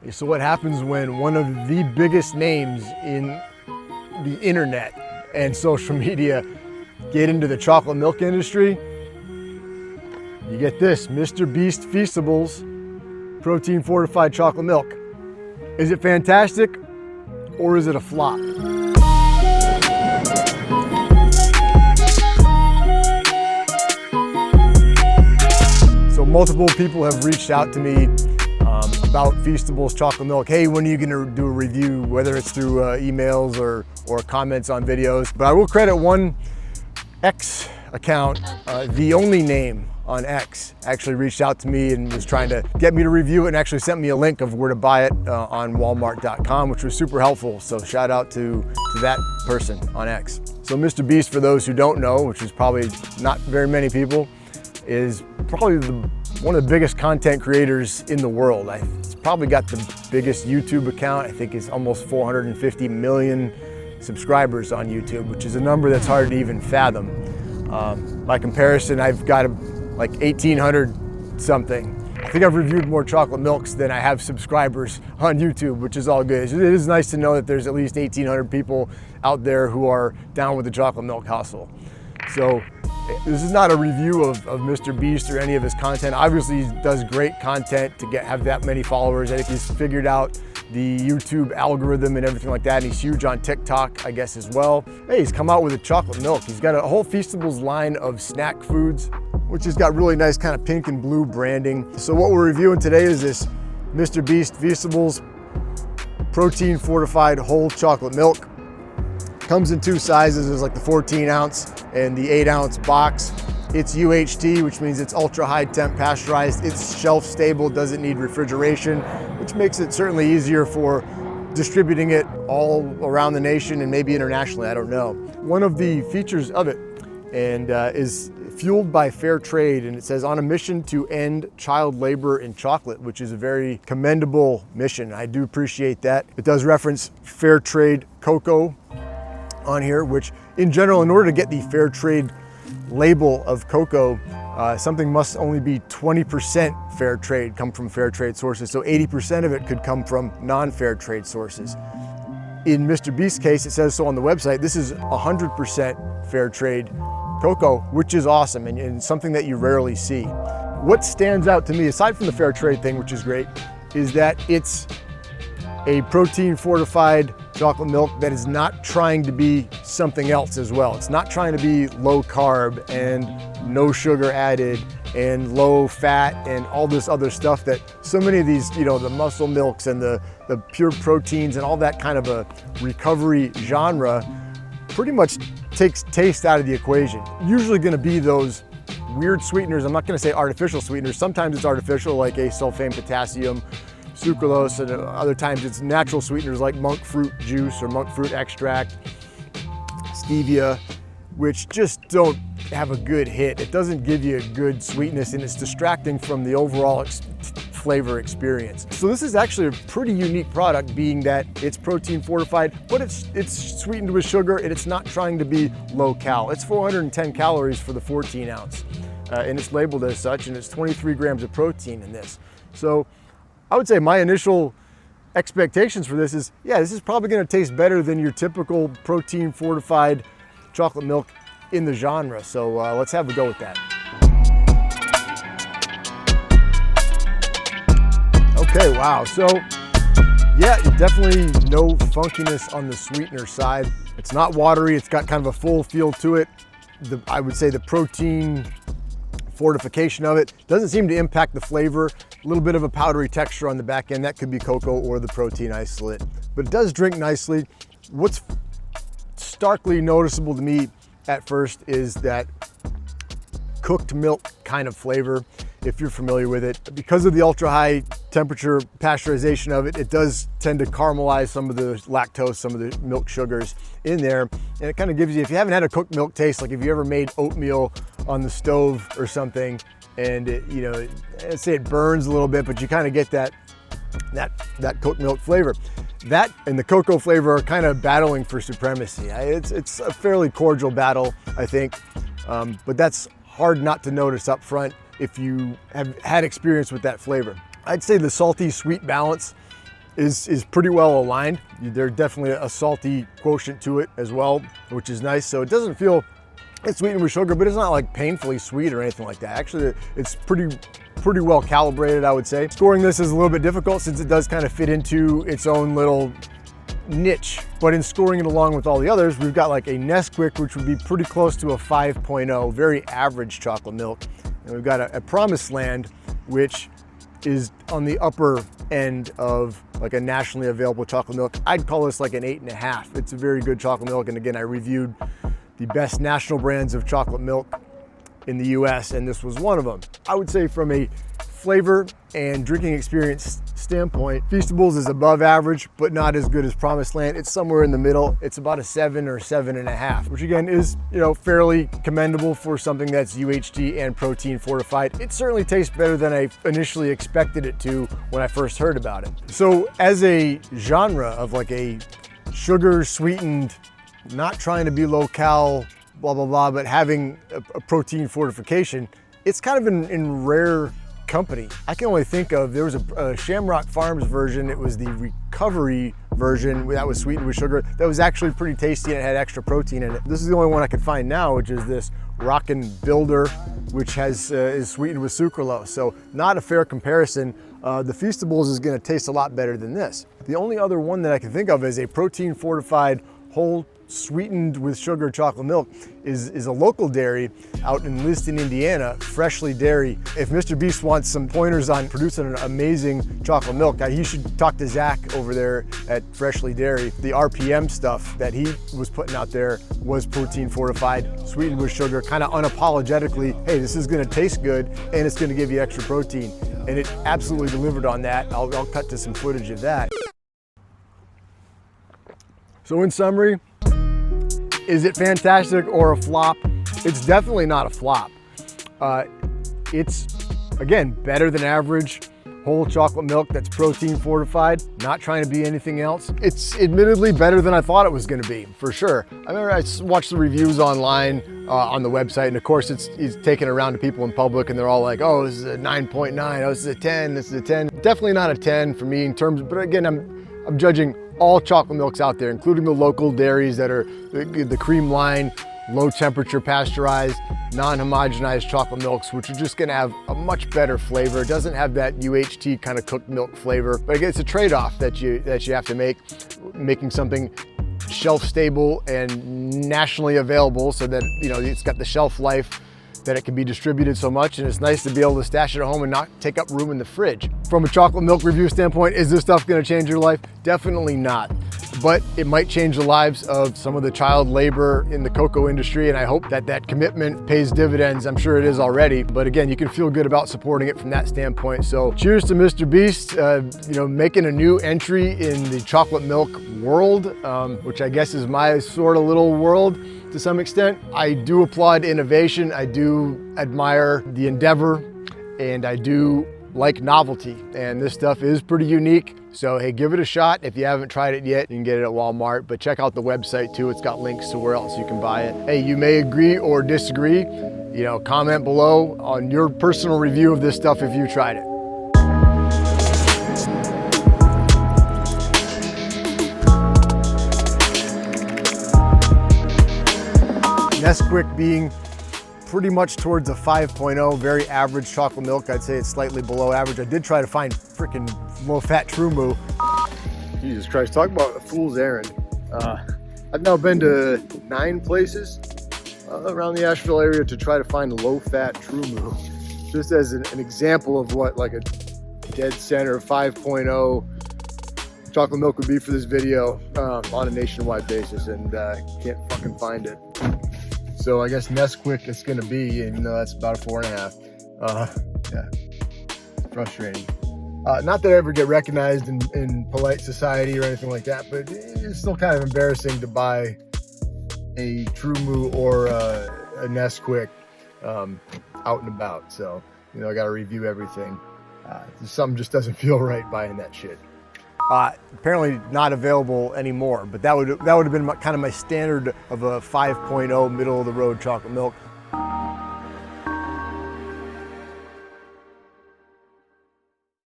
So what happens when one of the biggest names in the internet and social media get into the chocolate milk industry? You get this, MrBeast Feastables protein fortified chocolate milk. Is it fantastic or is it a flop? So multiple people have reached out to me about Feastables chocolate milk. Hey, when are you gonna do a review, whether it's through emails or comments on videos. But I will credit one X account, the only name on X, actually reached out to me and was trying to get me to review it and actually sent me a link of where to buy it on walmart.com, which was super helpful. So shout out to that person on X. So MrBeast, for those who don't know, which is probably not very many people, is probably one of the biggest content creators in the world. It's probably got the biggest YouTube account. I think it's almost 450 million subscribers on YouTube, which is a number that's hard to even fathom. By comparison, I've got like 1,800 something. I think I've reviewed more chocolate milks than I have subscribers on YouTube, which is all good. It is nice to know that there's at least 1,800 people out there who are down with the chocolate milk hustle. So this is not a review of MrBeast or any of his content. Obviously, he does great content to have that many followers. I think he's figured out the YouTube algorithm and everything like that. And he's huge on TikTok, I guess, as well. Hey, he's come out with a chocolate milk. He's got a whole Feastables line of snack foods, which has got really nice kind of pink and blue branding. So what we're reviewing today is this MrBeast Feastables protein fortified whole chocolate milk. Comes in two sizes. There's like the 14 ounce and the 8 ounce box. It's UHT, which means it's ultra high temp pasteurized. It's shelf stable, doesn't need refrigeration, which makes it certainly easier for distributing it all around the nation and maybe internationally, I don't know. One of the features of it is fueled by Fairtrade, and it says on a mission to end child labor in chocolate, which is a very commendable mission. I do appreciate that. It does reference Fairtrade cocoa on here, which in general, in order to get the Fairtrade label of cocoa, something must only be 20% fair trade, come from fair trade sources. So 80% of it could come from non-fair trade sources. In MrBeast's case, it says so on the website, this is 100% fair trade cocoa, which is awesome and something that you rarely see. What stands out to me, aside from the fair trade thing, which is great, is that it's a protein fortified chocolate milk that is not trying to be something else as well. It's not trying to be low carb and no sugar added and low fat and all this other stuff that so many of these, the muscle milks and the pure proteins and all that kind of a recovery genre pretty much takes taste out of the equation. Usually going to be those weird sweeteners. I'm not going to say artificial sweeteners. Sometimes it's artificial, like sulfame potassium, sucralose, and other times it's natural sweeteners like monk fruit juice or monk fruit extract, stevia, which just don't have a good hit. It doesn't give you a good sweetness and it's distracting from the overall flavor experience. So this is actually a pretty unique product, being that it's protein fortified, but it's sweetened with sugar and it's not trying to be low cal. It's 410 calories for the 14 ounce and it's labeled as such, and it's 23 grams of protein in this. So I would say my initial expectations for this is, yeah, this is probably going to taste better than your typical protein fortified chocolate milk in the genre. So let's have a go with that. Okay, wow. So yeah, definitely no funkiness on the sweetener side. It's not watery. It's got kind of a full feel to it. I would say the protein fortification of it doesn't seem to impact the flavor. A little bit of a powdery texture on the back end. That could be cocoa or the protein isolate, but it does drink nicely. What's starkly noticeable to me at first is that cooked milk kind of flavor, if you're familiar with it. Because of the ultra high temperature pasteurization of it, it does tend to caramelize some of the lactose, some of the milk sugars in there. And it kind of gives you, if you haven't had a cooked milk taste, like if you ever made oatmeal on the stove or something, and let's say it burns a little bit, but you kind of get that cooked milk flavor. That and the cocoa flavor are kind of battling for supremacy. It's a fairly cordial battle, I think, but that's hard not to notice up front if you have had experience with that flavor. I'd say the salty sweet balance is pretty well aligned. There's definitely a salty quotient to it as well, which is nice. So it doesn't feel, it's sweetened with sugar, but it's not like painfully sweet or anything like that. Actually, it's pretty well calibrated, I would say. Scoring this is a little bit difficult since it does kind of fit into its own little niche, but in scoring it along with all the others, we've got like a Nesquik, which would be pretty close to a 5.0, very average chocolate milk. And we've got a Promised Land, which is on the upper end of like a nationally available chocolate milk. I'd call this like an 8.5. It's a very good chocolate milk. And again, I reviewed the best national brands of chocolate milk in the US, and this was one of them. I would say from a flavor and drinking experience standpoint, Feastables is above average, but not as good as Promised Land. It's somewhere in the middle. It's about a 7 or 7.5, which again is, fairly commendable for something that's UHT and protein fortified. It certainly tastes better than I initially expected it to when I first heard about it. So as a genre of like a sugar sweetened, not trying to be low cal, blah, blah, blah, but having a protein fortification, it's kind of in rare company. I can only think of, there was a Shamrock Farms version. It was the recovery version that was sweetened with sugar. That was actually pretty tasty and it had extra protein in it. This is the only one I could find now, which is this Rockin' Builder, which is sweetened with sucralose. So not a fair comparison. The Feastables is gonna taste a lot better than this. The only other one that I can think of is a protein fortified whole sweetened with sugar chocolate milk is a local dairy out in Liston, Indiana, Freshly Dairy. If MrBeast wants some pointers on producing an amazing chocolate milk, he should talk to Zach over there at Freshly Dairy. The RPM stuff that he was putting out there was protein fortified, sweetened with sugar, kind of unapologetically, hey, this is gonna taste good and it's gonna give you extra protein. And it absolutely delivered on that. I'll cut to some footage of that. So in summary, is it fantastic or a flop? It's definitely not a flop. It's, again, better than average whole chocolate milk that's protein fortified, not trying to be anything else. It's admittedly better than I thought it was gonna be, for sure. I remember I watched the reviews online on the website, and of course it's taken around to people in public and they're all like, oh, this is a 9.9, oh, this is a 10, this is a 10. Definitely not a 10 for me in terms, but again, I'm judging all chocolate milks out there, including the local dairies that are the cream line, low temperature pasteurized, non-homogenized chocolate milks, which are just gonna have a much better flavor. It doesn't have that UHT kind of cooked milk flavor, but again, it's a trade-off that you have to make, making something shelf stable and nationally available so that it's got the shelf life that it can be distributed so much, and it's nice to be able to stash it at home and not take up room in the fridge. From a chocolate milk review standpoint, is this stuff gonna change your life? Definitely not. But it might change the lives of some of the child labor in the cocoa industry, and I hope that commitment pays dividends. I'm sure it is already, but again, you can feel good about supporting it from that standpoint. So cheers to MrBeast, making a new entry in the chocolate milk world, which I guess is my sort of little world to some extent. I do applaud innovation. I do admire the endeavor, and I do like novelty, and this stuff is pretty unique. So hey, give it a shot. If you haven't tried it yet, you can get it at Walmart, but check out the website too. It's got links to where else you can buy it. Hey, you may agree or disagree. Comment below on your personal review of this stuff if you tried it. Nesquik being pretty much towards a 5.0, very average chocolate milk. I'd say it's slightly below average. I did try to find freaking low-fat True Moo. Jesus Christ, talk about a fool's errand. I've now been to 9 places around the Asheville area to try to find low-fat True Moo, just as an example of what like a dead center 5.0 chocolate milk would be for this video on a nationwide basis, and can't fucking find it. So I guess Nesquik it's gonna be, even though that's about a 4.5. Yeah, frustrating. Not that I ever get recognized in polite society or anything like that, but it's still kind of embarrassing to buy a True Moo or a Nesquik out and about. So, I gotta review everything. Something just doesn't feel right buying that shit. Apparently not available anymore, but that would have been kind of my standard of a 5.0 middle of the road chocolate milk.